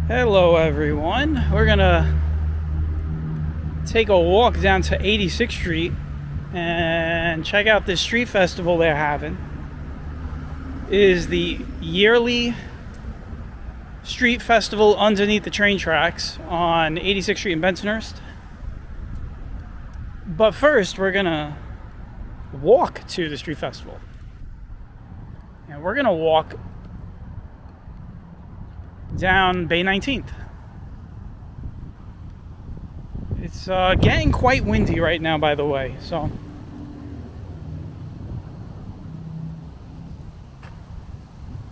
Hello everyone. We're gonna take a walk down to 86th Street and check out this street festival they're having. It is the yearly street festival underneath the train tracks on 86th Street in Bensonhurst. But first we're gonna walk to the street festival. And we're gonna walk down Bay 19th. It's getting quite windy right now, by the way, so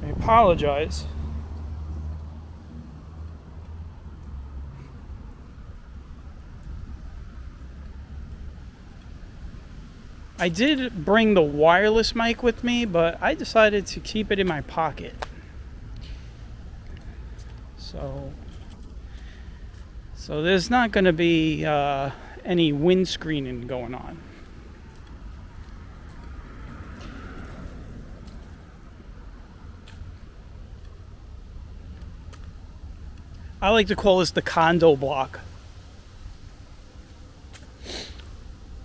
I apologize. I did bring the wireless mic with me, but I decided to keep it in my pocket. So there's not going to be any windscreening going on. I like to call this the condo block.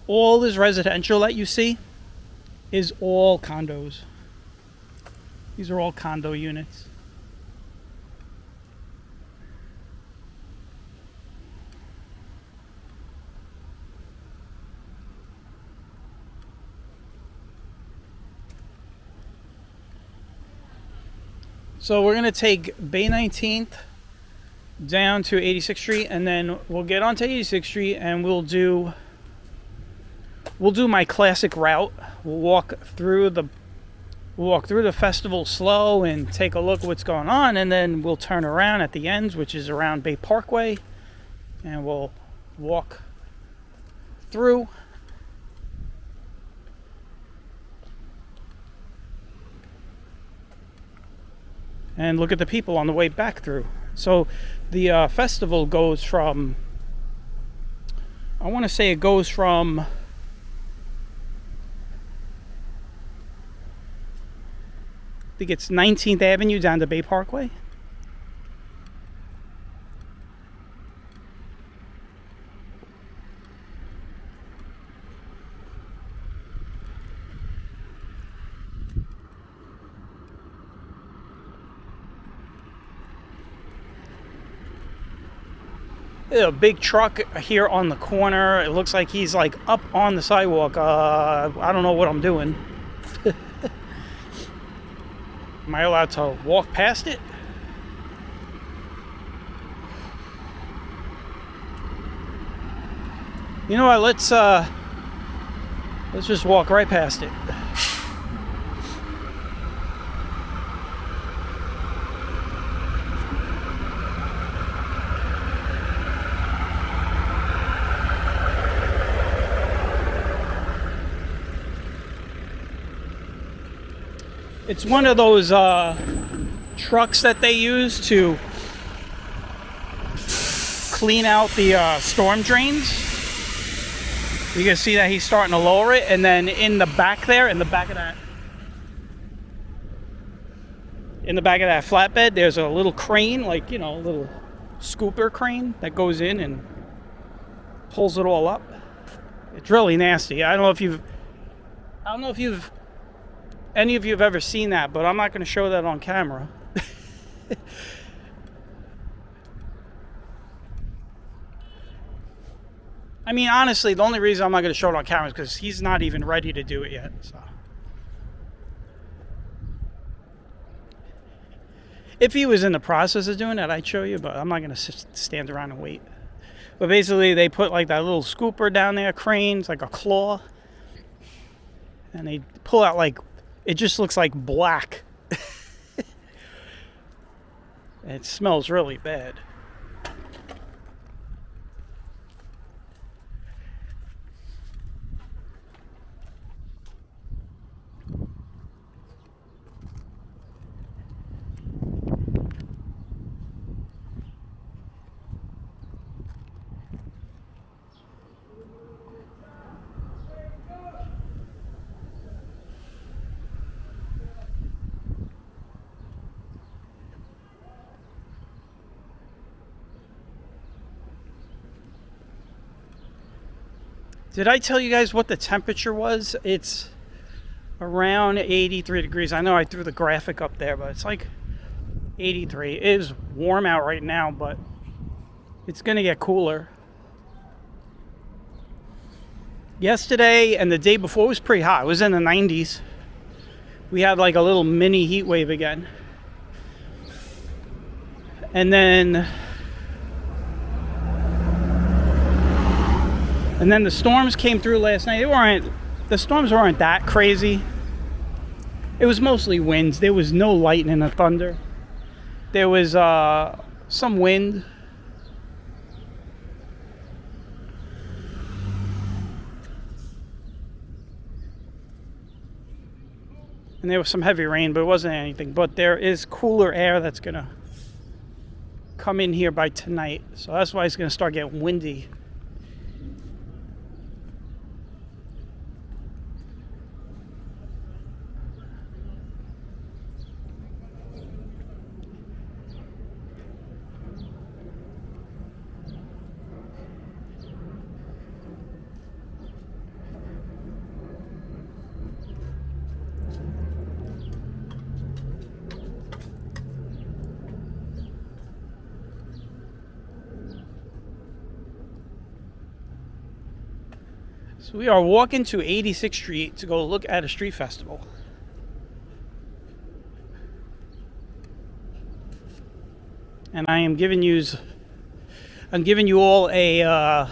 All this residential that you see is all condos. These are all condo units. So we're going to take Bay 19th down to 86th Street, and then we'll get onto 86th Street and we'll do my classic route. We'll walk through the festival slow and take a look at what's going on, and then we'll turn around at the ends, which is around Bay Parkway, and we'll walk through. And look at the people on the way back through. So the festival goes from, I want to say it goes from, I think it's 19th Avenue down to Bay Parkway. A big truck here on the corner. It looks like he's like up on the sidewalk. I don't know what I'm doing. Am I allowed to walk past it? You know what? Let's just walk right past it. It's one of those trucks that they use to clean out the storm drains. You can see that he's starting to lower it, and then in the back there, in the back of that flatbed, there's a little crane, like, you know, a little scooper crane that goes in and pulls it all up. It's really nasty. I don't know if any of you have ever seen that, but I'm not going to show that on camera. I mean, honestly, the only reason I'm not going to show it on camera is because he's not even ready to do it yet. So, if he was in the process of doing it, I'd show you, but I'm not going to stand around and wait. But basically, they put like that little scooper down there, cranes, like a claw, and they pull out like, it just looks like black. It smells really bad. Did I tell you guys what the temperature was? It's around 83 degrees. I know I threw the graphic up there, but it's like 83. It is warm out right now, but it's going to get cooler. Yesterday and the day before was pretty hot. It was in the 90s. We had like a little mini heat wave again. And then the storms came through last night. The storms weren't that crazy. It was mostly winds. There was no lightning or thunder. There was some wind. And there was some heavy rain, but it wasn't anything. But there is cooler air that's going to come in here by tonight. So that's why it's going to start getting windy. So we are walking to 86th Street to go look at a street festival. And I'm giving you all a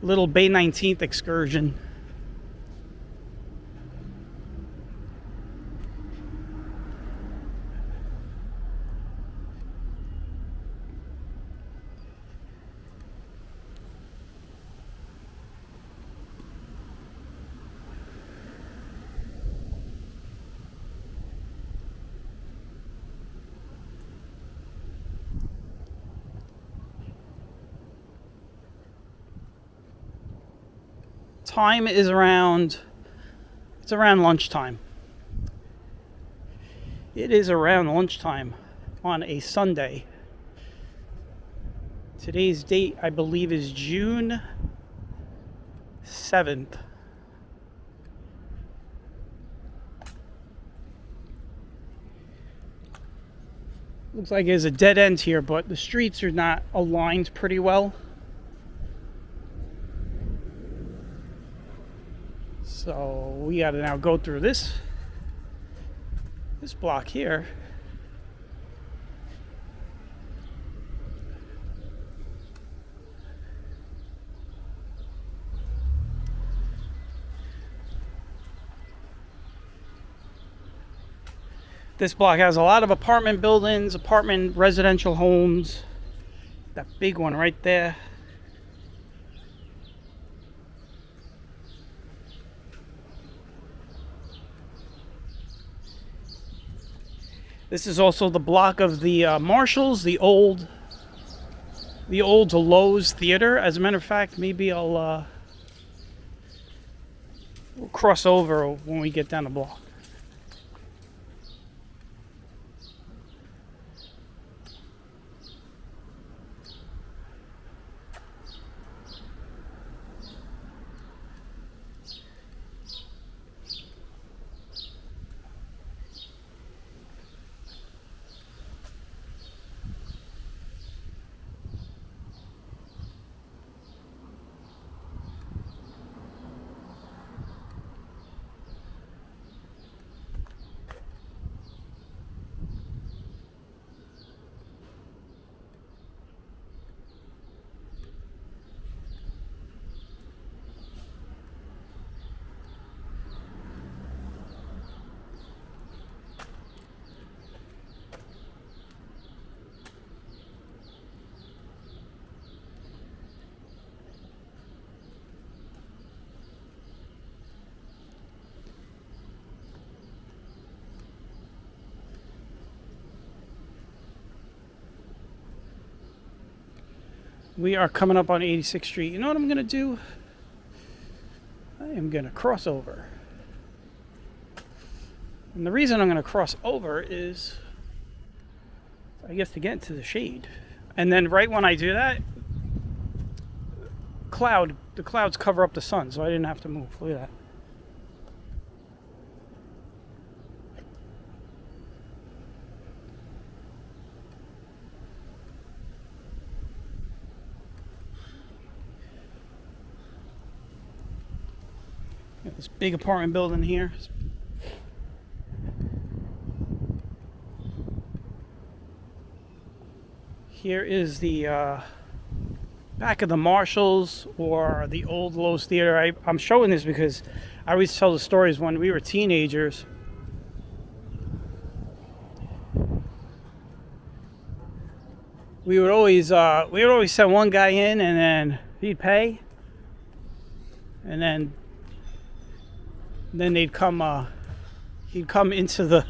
little Bay 19th excursion. Time is around lunchtime. It is around lunchtime on a Sunday. Today's date, I believe, is June 7th. Looks like there's a dead end here, but the streets are not aligned pretty well. So we got to now go through this block here. This block has a lot of apartment buildings, apartment residential homes. That big one right there. This is also the block of the Marshalls, the old Lowe's Theater. As a matter of fact, maybe we'll cross over when we get down the block. We are coming up on 86th Street. You know what I'm going to do? I am going to cross over. And the reason I'm going to cross over is, I guess, to get into the shade. And then right when I do that, the clouds cover up the sun, so I didn't have to move. Look at that. Got this big apartment building here. Here is the back of the Marshalls or the old Lowe's Theater. I'm showing this because I always tell the stories when we were teenagers. We would always send one guy in, and then he'd pay, and then they'd come. He'd go into the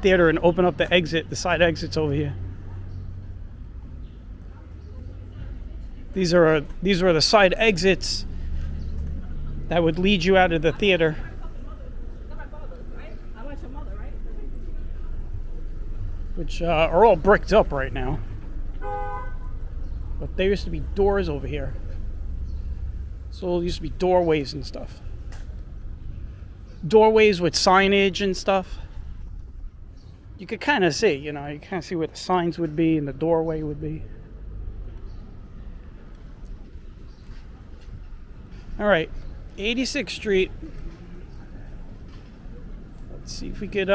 theater and open up the exit, the side exits over here. These were the side exits that would lead you out of the theater. Which are all bricked up right now. But there used to be doors over here. So there used to be doorways and stuff. Doorways with signage and stuff. You could kind of see, you kind of see where the signs would be and the doorway would be. All right, 86th Street. Let's see if we could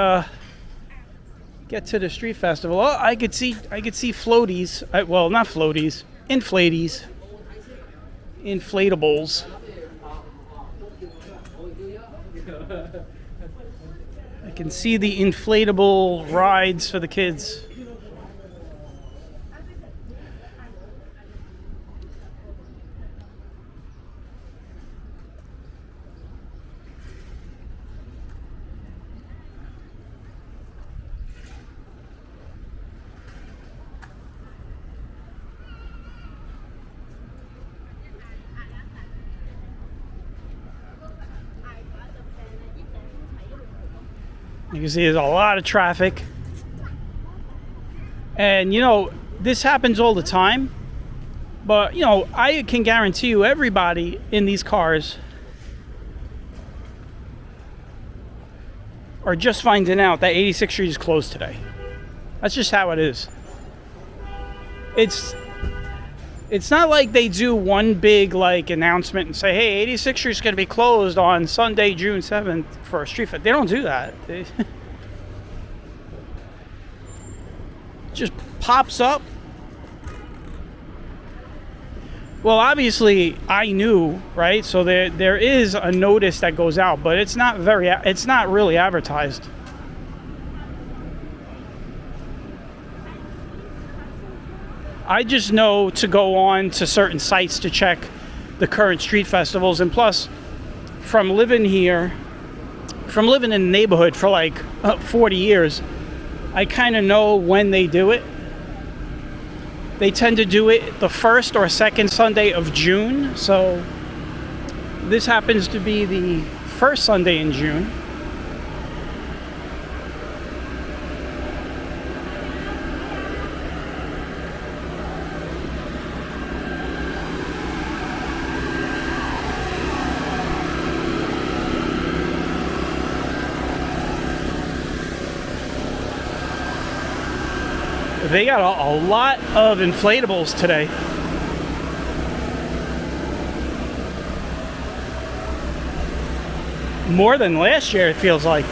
get to the street festival. Oh, I could see floaties. Well, not floaties, inflatables. I can see the inflatable rides for the kids. You can see there's a lot of traffic. And, this happens all the time. But, I can guarantee you everybody in these cars are just finding out that 86th Street is closed today. That's just how it is. It's not like they do one big announcement and say, hey, 86th Street is going to be closed on Sunday, June 7th for a street fest. They don't do that. It just pops up. Well, obviously I knew, right? So there is a notice that goes out, but it's not really advertised. I just know to go on to certain sites to check the current street festivals. And plus, from living in the neighborhood for 40 years, I kind of know when they do it. They tend to do it the first or second Sunday of June. So this happens to be the first Sunday in June. They got a lot of inflatables today. More than last year, it feels like.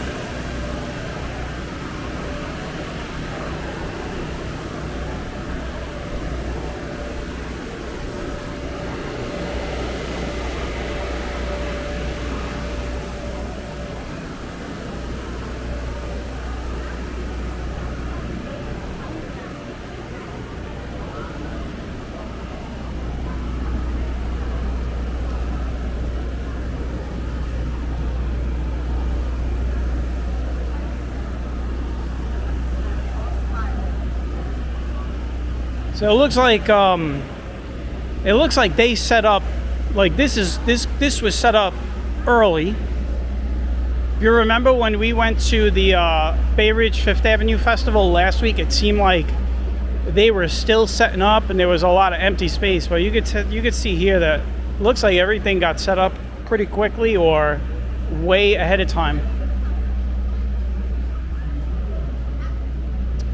So it looks like they set up this was set up early. If you remember when we went to the Bay Ridge Fifth Avenue Festival last week, it seemed like they were still setting up and there was a lot of empty space. But you could see here that Looks like everything got set up pretty quickly or way ahead of time.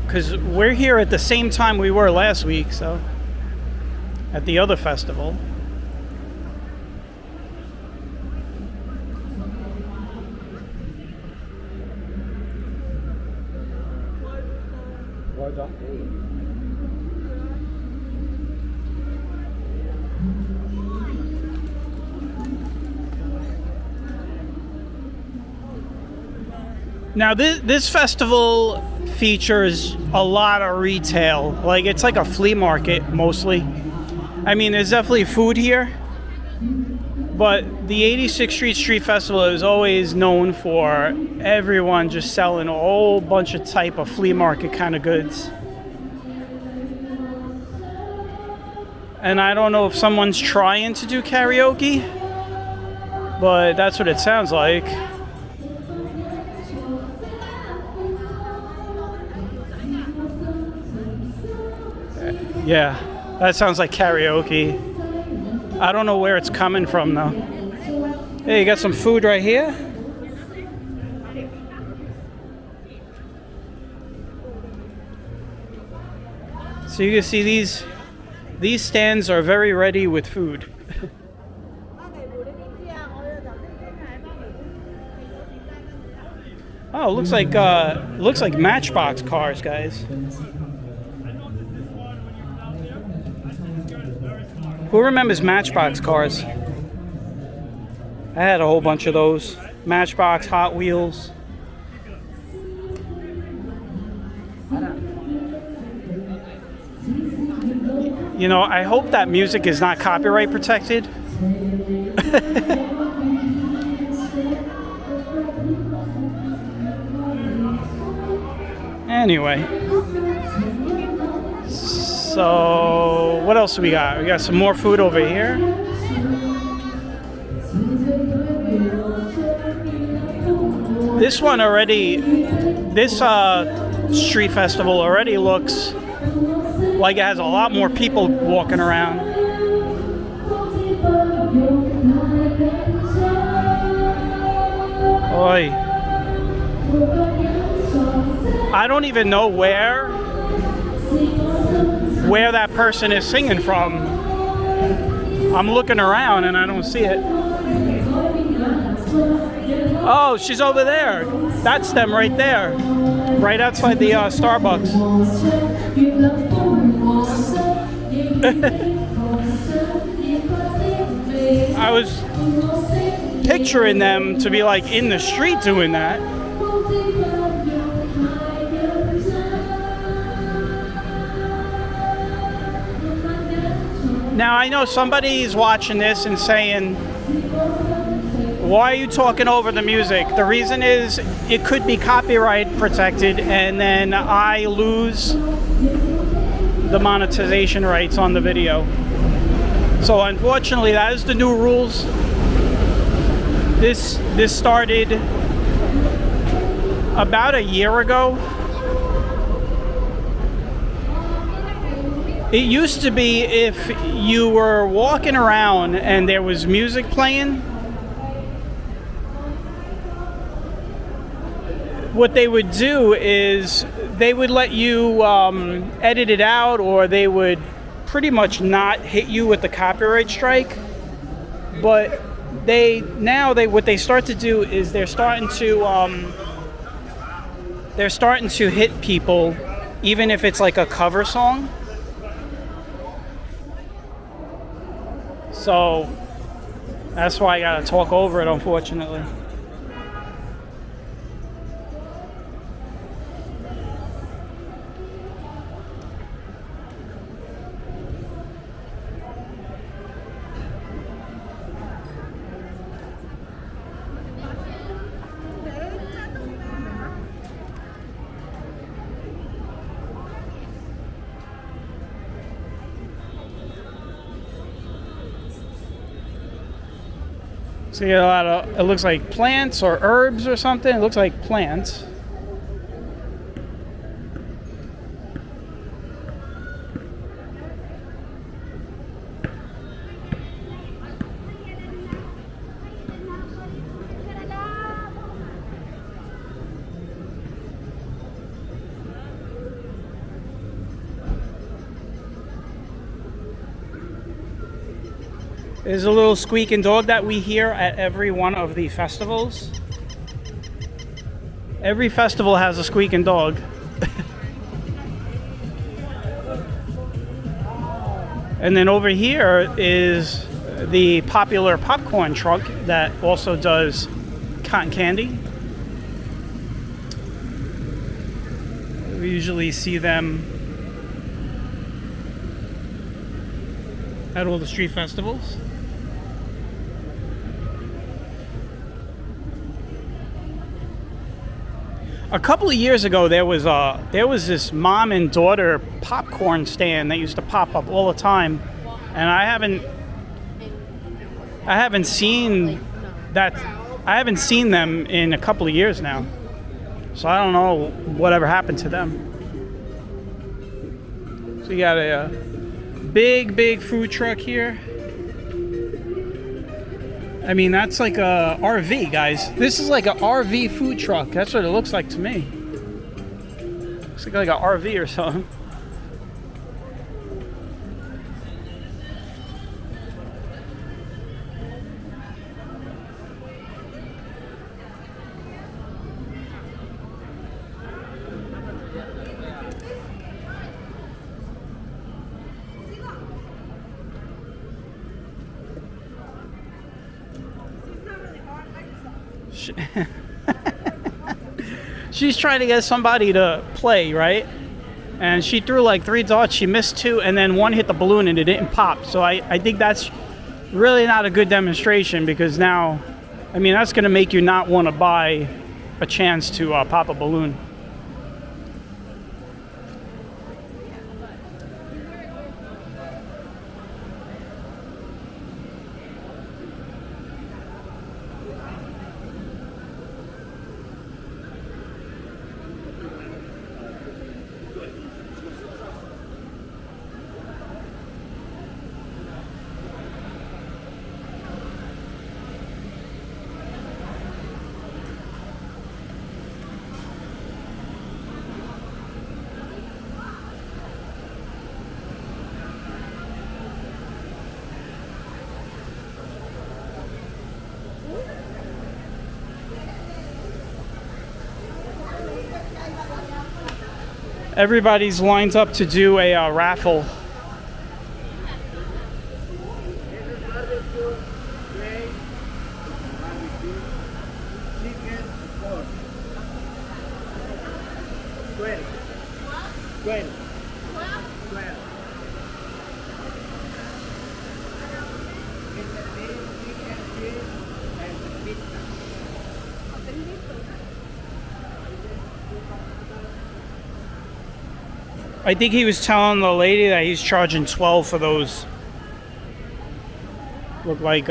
Because we're here at the same time we were last week, so at the other festival. Now this festival features a lot of retail. Like, it's like a flea market mostly. I mean, there's definitely food here, but the 86th Street Festival is always known for everyone just selling a whole bunch of type of flea market kind of goods. And I don't know if someone's trying to do karaoke, but that's what it sounds like. Yeah, that sounds like karaoke. I don't know where it's coming from though. Hey, you got some food right here? So you can see these stands are very ready with food. Oh, looks like Matchbox cars, guys. Who remembers Matchbox cars? I had a whole bunch of those. Matchbox, Hot Wheels. You know, I hope that music is not copyright protected. Anyway. So, what else do we got? We got some more food over here. This one already, this street festival already looks like it has a lot more people walking around. Oy. I don't even know where that person is singing from. I'm looking around and I don't see it. Oh, she's over there. That's them right there. Right outside the Starbucks. I was picturing them to be like in the street doing that. Now, I know somebody's watching this and saying, why are you talking over the music? The reason is it could be copyright protected and then I lose the monetization rights on the video. So unfortunately, that is the new rules. This started about a year ago. It used to be if you were walking around and there was music playing, what they would do is they would let you edit it out, or they would pretty much not hit you with the copyright strike. But what they start to do is they're starting to hit people even if it's like a cover song. So that's why I gotta talk over it, unfortunately. So you get a lot of, it looks like plants or herbs or something. It looks like plants. There's a little squeaking dog that we hear at every one of the festivals. Every festival has a squeaking dog. And then over here is the popular popcorn truck that also does cotton candy. We usually see them at all the street festivals. A couple of years ago, there was this mom and daughter popcorn stand that used to pop up all the time, and I haven't seen them in a couple of years now. So I don't know whatever happened to them. So you got a big food truck here. I mean, that's like a RV, guys. This is like a RV food truck. That's what it looks like to me. Looks like a RV or something. She's trying to get somebody to play, right? And she threw like 3 darts. She missed 2, and then 1 hit the balloon and it didn't pop. So I think that's really not a good demonstration, because now, I mean, that's going to make you not want to buy a chance to pop a balloon. Everybody's lined up to do a raffle. I think he was telling the lady that he's charging 12 for those. Look like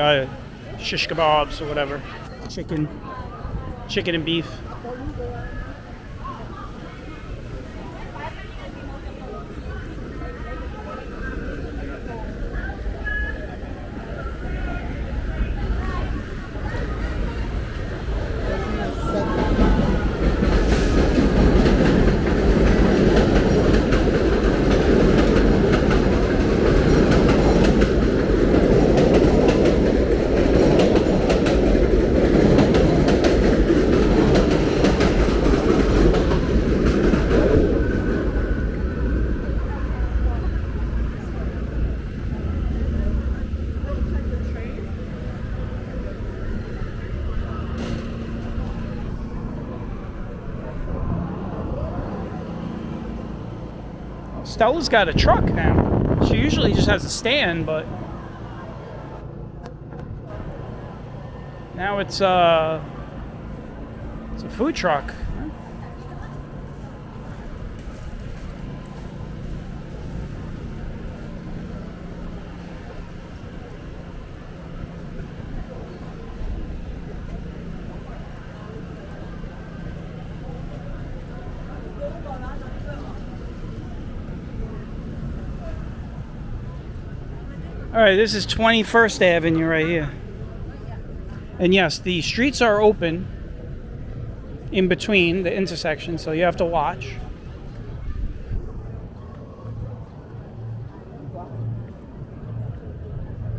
shish kebabs or whatever. Chicken and beef. Stella's got a truck now. She usually just has a stand, but now it's a food truck. All right, this is 21st Avenue right here. And yes, the streets are open in between the intersections, so you have to watch.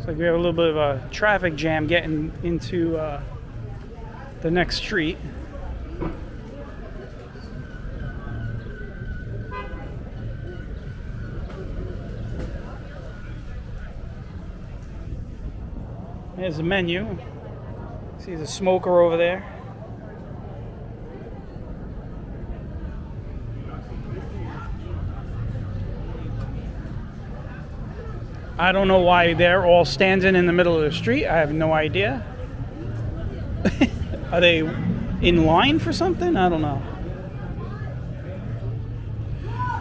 Looks like we have a little bit of a traffic jam getting into the next street. There's the menu. See the smoker over there. I don't know why they're all standing in the middle of the street. I have no idea. Are they in line for something? I don't know.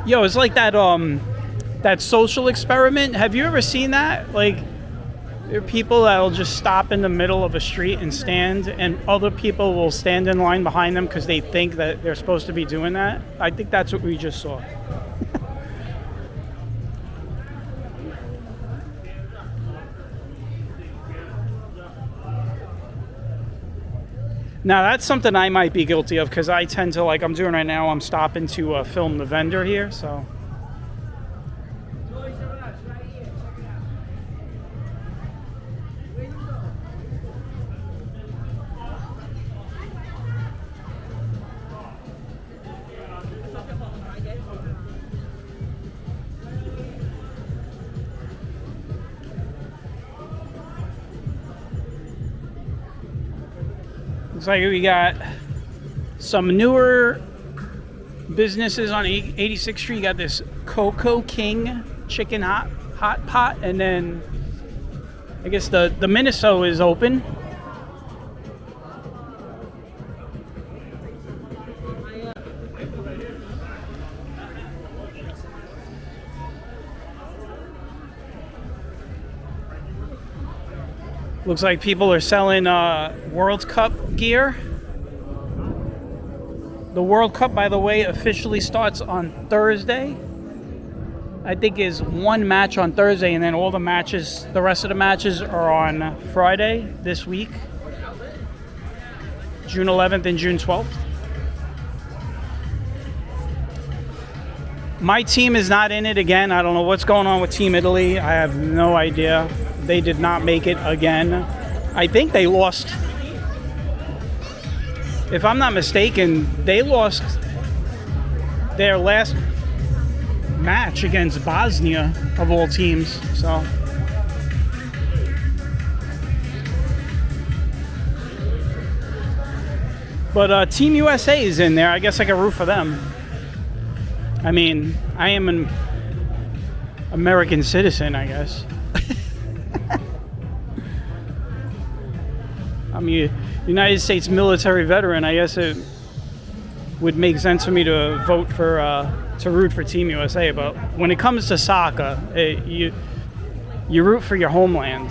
Yo, it's like that social experiment. Have you ever seen that? Like, there are people that will just stop in the middle of a street and stand, and other people will stand in line behind them because they think that they're supposed to be doing that. I think that's what we just saw. Now, that's something I might be guilty of because I tend to, like I'm doing right now, I'm stopping to film the vendor here, so. Looks like we got some newer businesses on 86th Street. You got this Coco King chicken hot pot, and then I guess the Miniso is open. Looks like people are selling World Cup gear. The World Cup, by the way, officially starts on Thursday. I think is one match on Thursday, and then all the matches, the rest of the matches are on Friday this week, June 11th and June 12th. My team is not in it again. I don't know what's going on with Team Italy. I have no idea. They did not make it again. I think they lost. If I'm not mistaken, they lost their last match against Bosnia, of all teams. So. But Team USA is in there. I guess I can root for them. I mean, I am an American citizen, I guess. I'm a United States military veteran. I guess it would make sense for me to vote for, to root for Team USA. But when it comes to soccer, you root for your homeland,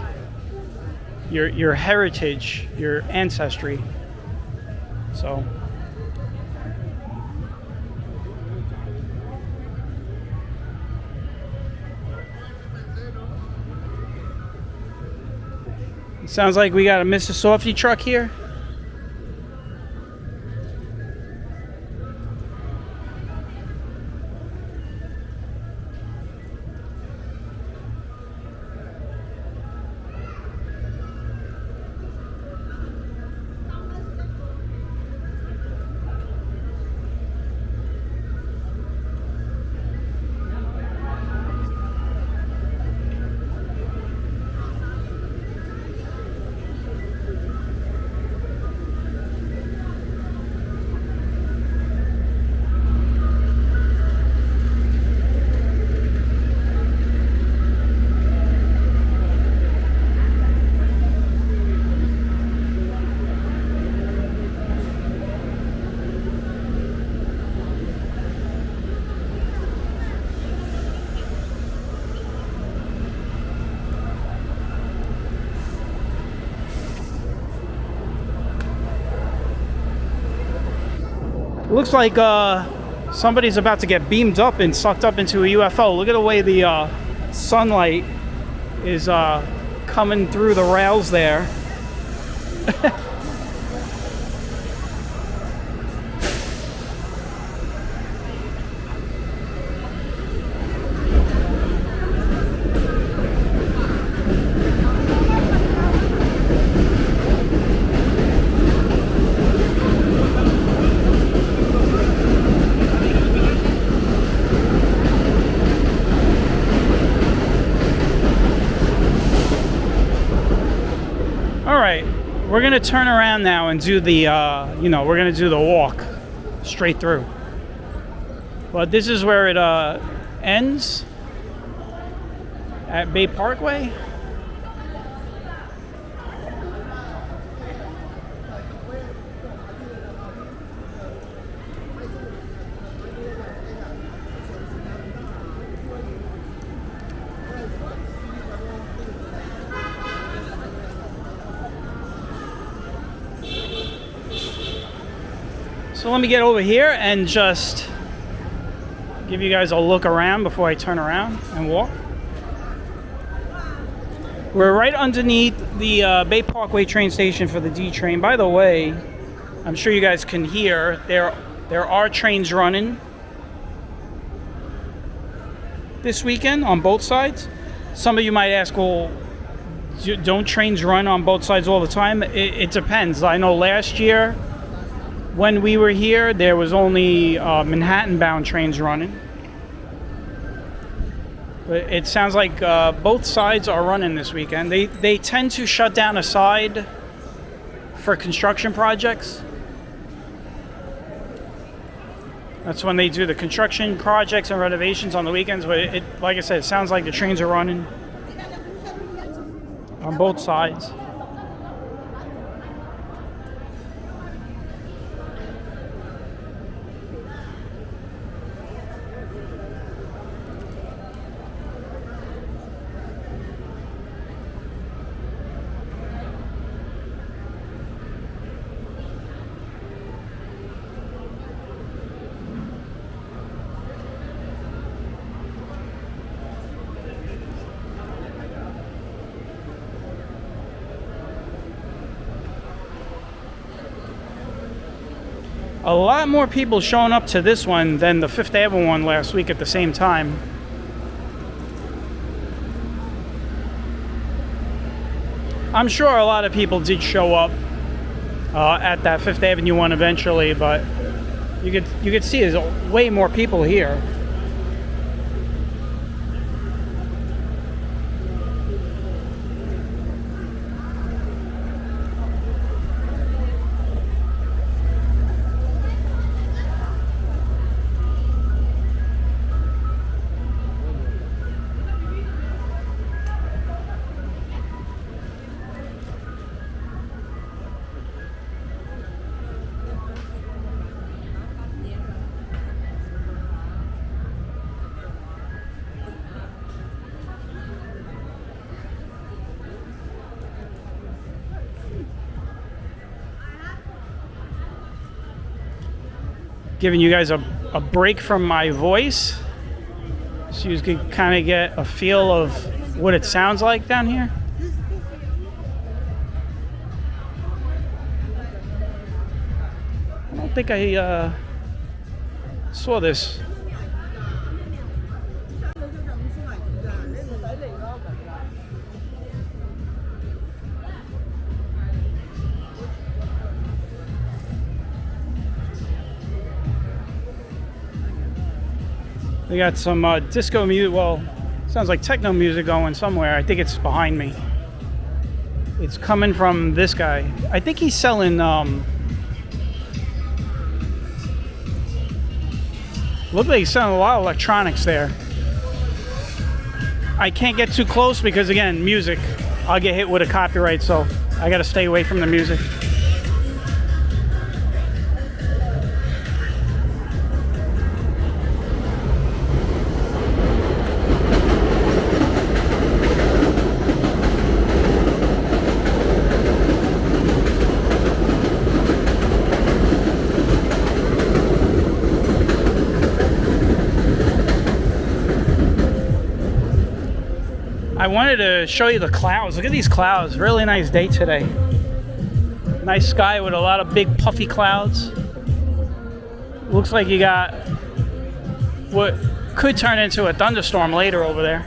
your heritage, your ancestry. So. Sounds like we got a Mr. Softy truck here. Looks like somebody's about to get beamed up and sucked up into a UFO. Look at the way the sunlight is coming through the rails there. we're gonna turn around now and do the, we're gonna do the walk straight through. But this is where it ends at Bay Parkway. So let me get over here and just give you guys a look around before I turn around and walk. We're right underneath the Bay Parkway train station for the D train. By the way, I'm sure you guys can hear there are trains running this weekend on both sides. Some of you might ask, well, don't trains run on both sides all the time? It depends. I know last year when we were here, there was only Manhattan-bound trains running. But it sounds like both sides are running this weekend. They tend to shut down a side for construction projects. That's when they do the construction projects and renovations on the weekends. But like I said, it sounds like the trains are running on both sides. A lot more people showing up to this one than the Fifth Avenue one last week at the same time. I'm sure a lot of people did show up at that Fifth Avenue one eventually, but you could see there's way more people here. Giving you guys a break from my voice so you can kind of get a feel of what it sounds like down here. I don't think I saw this. We got some disco music, well, sounds like techno music going somewhere. I think it's behind me. It's coming from this guy. I think he's selling, look like he's selling a lot of electronics there. I can't get too close because, again, music. I'll get hit with a copyright, so I gotta stay away from the music. I wanted to show you the clouds. Look at these clouds. Really nice day today. Nice sky with a lot of big puffy clouds. Looks like you got what could turn into a thunderstorm later over there.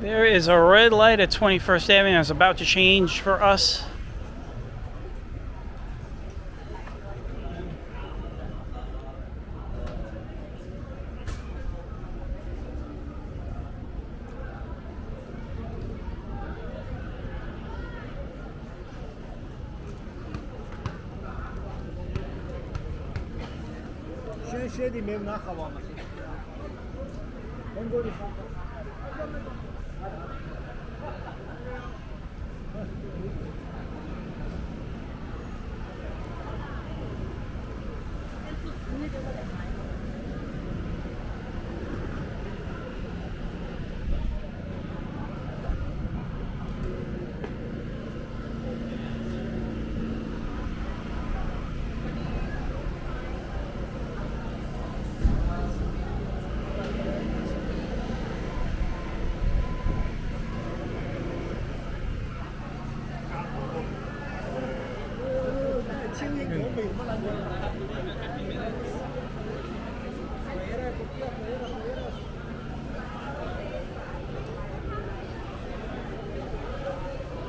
There is a red light at 21st Avenue. It's about to change for us.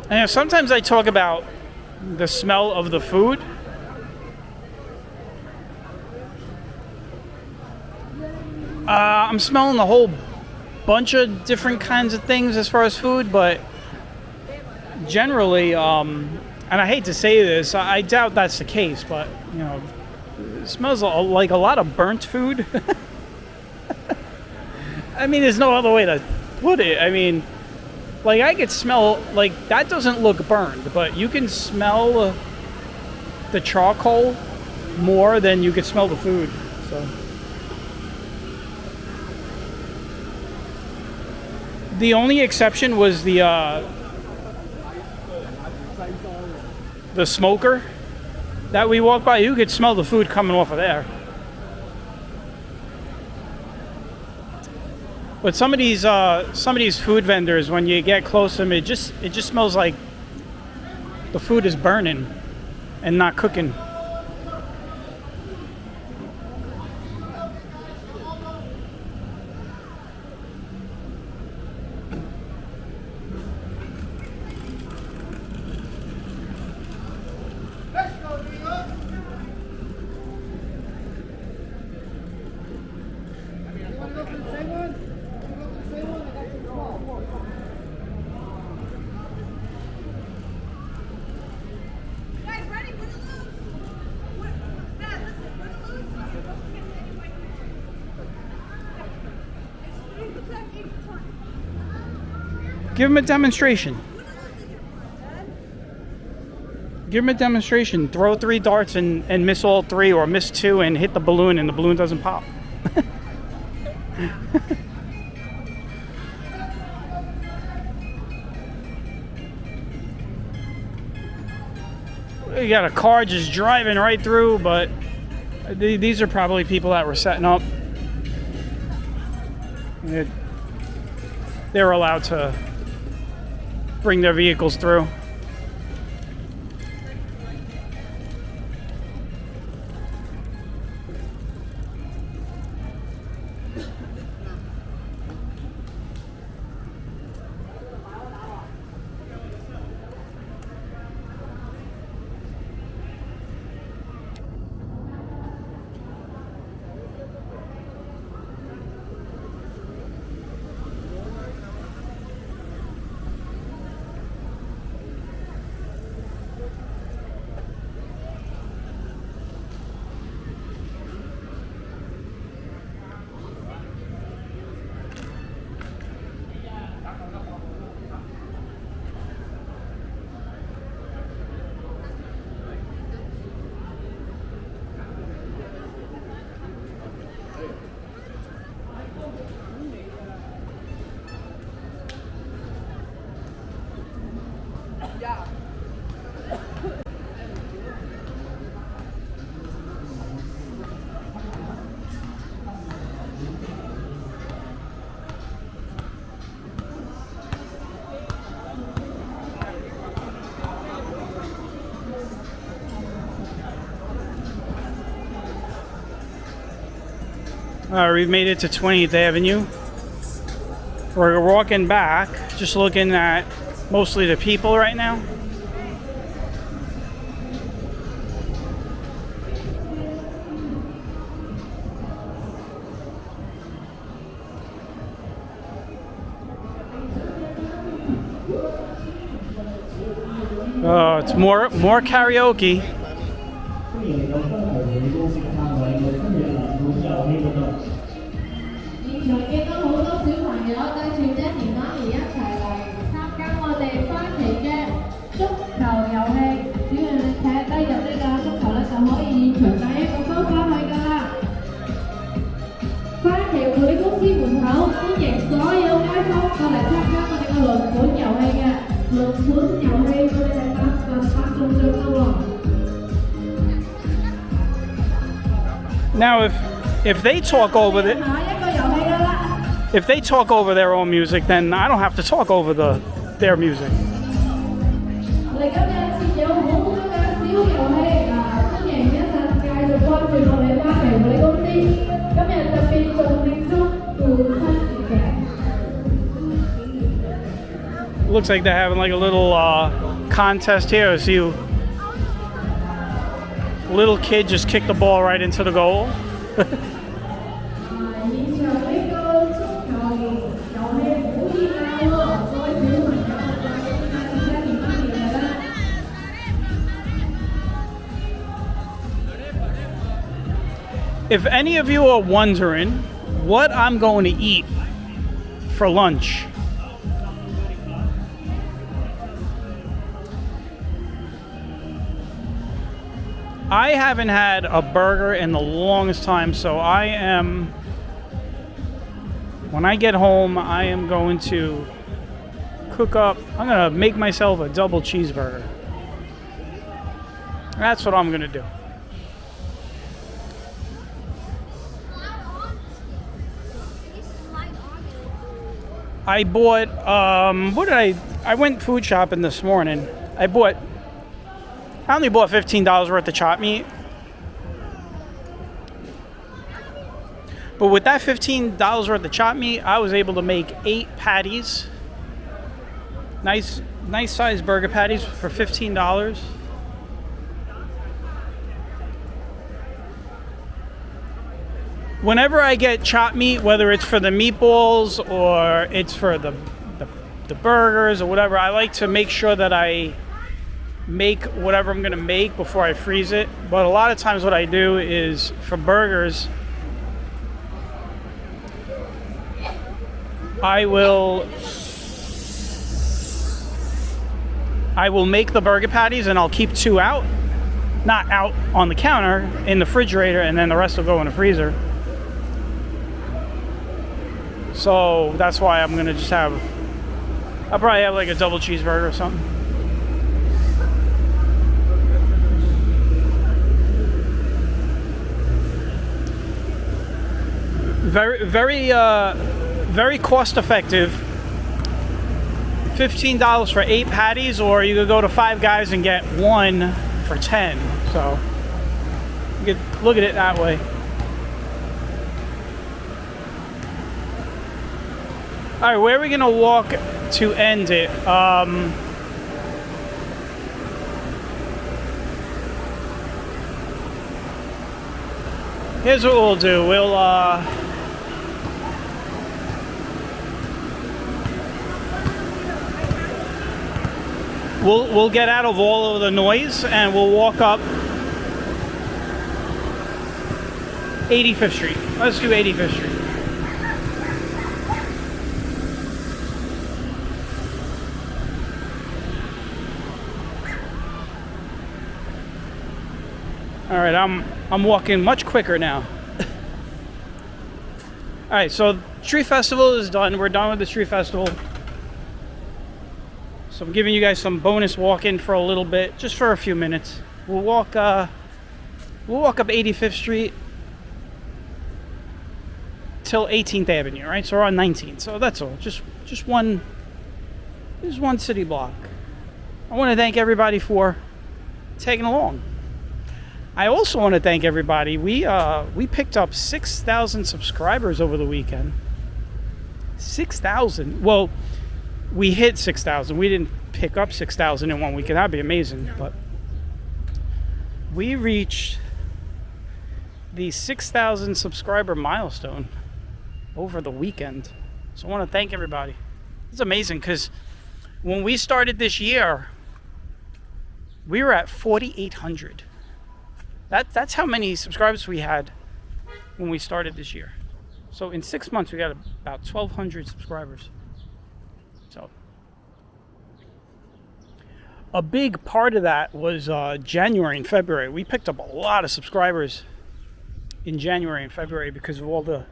And sometimes I talk about the smell of the food. I'm smelling a whole bunch of different kinds of things as far as food, but generally, and I hate to say this, I doubt that's the case, but you know, it smells like a lot of burnt food. I mean, there's no other way to put it. I mean, like I could smell, like that doesn't look burned, but you can smell the charcoal more than you could smell the food. So the only exception was the smoker that we walked by. You could smell the food coming off of there. But some of these food vendors, when you get close to them, it just smells like the food is burning and not cooking. Give him a demonstration. Give him a demonstration. Throw 3 darts and miss all 3, or miss 2 and hit the balloon and the balloon doesn't pop. You got a car just driving right through, but these are probably people that were setting up. They're allowed to bring their vehicles through. We've made it to 20th Avenue. We're walking back, just looking at mostly the people right now. Oh, it's more karaoke. Now, if they talk over their own music, then I don't have to talk over their music. Looks like they're having like a little contest here. See, little kid just kicked the ball right into the goal. If any of you are wondering what I'm going to eat for lunch, I haven't had a burger in the longest time, so when I get home, I am going to I'm going to make myself a double cheeseburger. That's what I'm going to do. I bought, I went food shopping this morning. I only bought $15 worth of chopped meat. But with that $15 worth of chopped meat, I was able to make 8 patties. Nice sized burger patties for $15. Whenever I get chopped meat, whether it's for the meatballs or it's for the burgers or whatever, I like to make sure that I make whatever I'm going to make before I freeze it. But a lot of times what I do is for burgers, I will make the burger patties and I'll keep 2 out, not out on the counter, in the refrigerator, and then the rest will go in the freezer. So that's why I'm gonna I'll probably have like a double cheeseburger or something. Very cost effective. $15 for 8 patties, or you could go to Five Guys and get 1 for $10. So you could look at it that way. All right, where are we gonna walk to end it? Here's what we'll do. We'll get out of all of the noise and we'll walk up 85th Street. Let's do 85th Street. All right, I'm walking much quicker now. All right, so Street Festival is done. We're done with the Street Festival. So I'm giving you guys some bonus walking for a little bit, just for a few minutes. We'll walk up 85th Street till 18th Avenue, right? So we're on 19th. So that's all. Just one city block. I want to thank everybody for tagging along. I also want to thank everybody. We picked up 6,000 subscribers over the weekend. 6,000. Well, we hit 6,000. We didn't pick up 6,000 in 1 week. That'd be amazing. But we reached the 6,000 subscriber milestone over the weekend. So I want to thank everybody. It's amazing because when we started this year, we were at 4,800. That's how many subscribers we had when we started this year. So in 6 months, we got about 1,200 subscribers. So a big part of that was January and February. We picked up a lot of subscribers in January and February because of all the,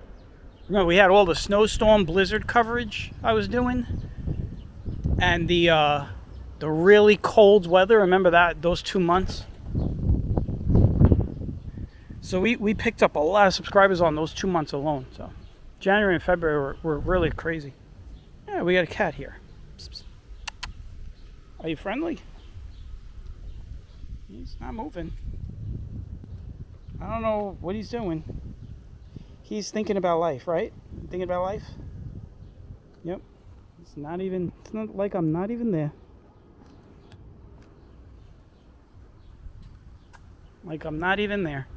we had all the snowstorm blizzard coverage I was doing, and the really cold weather. Remember those 2 months? So we picked up a lot of subscribers on those 2 months alone. So January and February were really crazy. Yeah, we got a cat here. Psst, psst. Are you friendly? He's not moving. I don't know what he's doing. He's thinking about life, right? Thinking about life? Yep. It's not like I'm not even there. Like I'm not even there.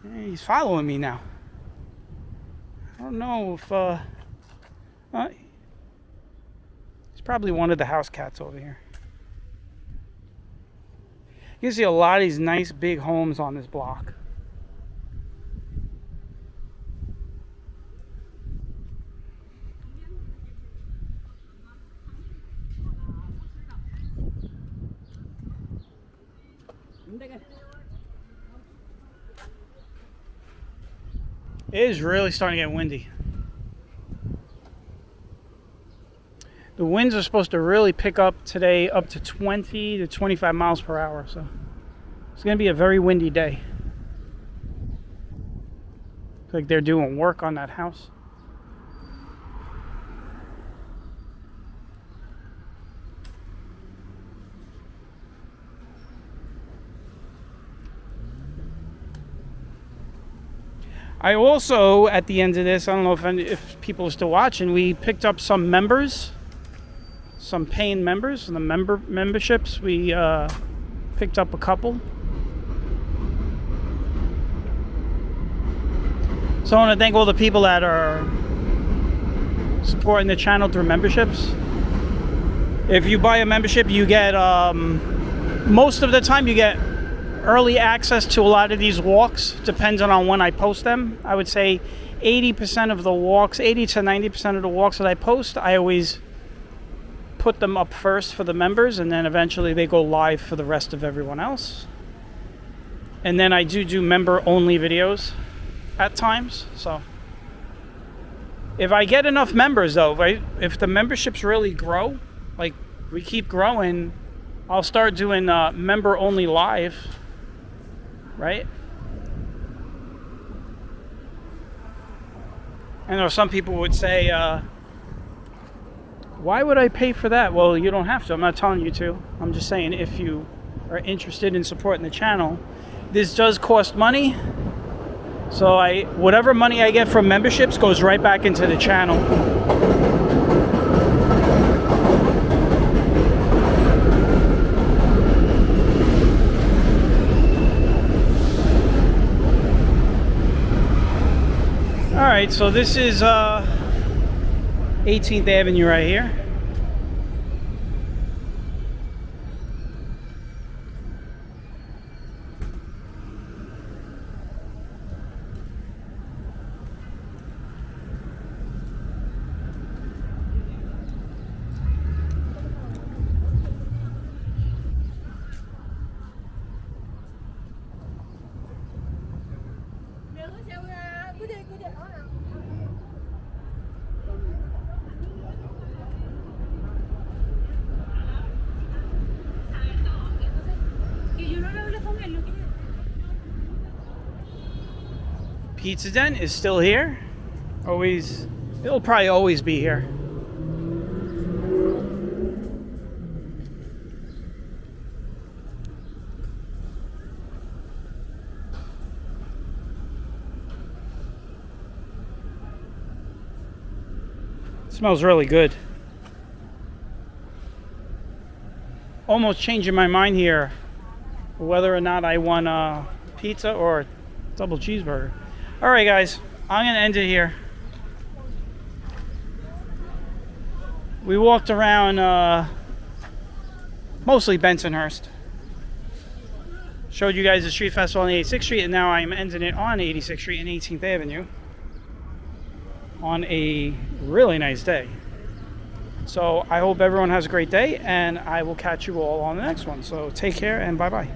Hey, he's following me now. I don't know if he's probably one of the house cats over here. You can see a lot of these nice big homes on this block. It is really starting to get windy. The winds are supposed to really pick up today, up to 20 to 25 miles per hour. So it's going to be a very windy day. Looks like they're doing work on that house. I also, at the end of this, I don't know if people are still watching, we picked up some members, some paying members, and the memberships. We picked up a couple. So I want to thank all the people that are supporting the channel through memberships. If you buy a membership, you get, most of the time you get early access to a lot of these walks, depending on when I post them. I would say 80% of the walks, 80 to 90% of the walks that I post, I always put them up first for the members, and then eventually they go live for the rest of everyone else. And then I do member only videos at times. So if I get enough members though, right, if the memberships really grow, like we keep growing, I'll start doing member only live, right? I know some people would say, why would I pay for that? Well, you don't have to. I'm not telling you to. I'm just saying if you are interested in supporting the channel, this does cost money. So whatever money I get from memberships goes right back into the channel. All right, so this is 18th Avenue right here. Pizza Dent is still here. It'll probably always be here. Smells really good. Almost changing my mind here whether or not I want a pizza or a double cheeseburger. All right, guys, I'm gonna end it here. We walked around mostly Bensonhurst. Showed you guys the street festival on 86th Street, and now I'm ending it on 86th Street and 18th Avenue on a really nice day. So I hope everyone has a great day, and I will catch you all on the next one. So take care and bye-bye.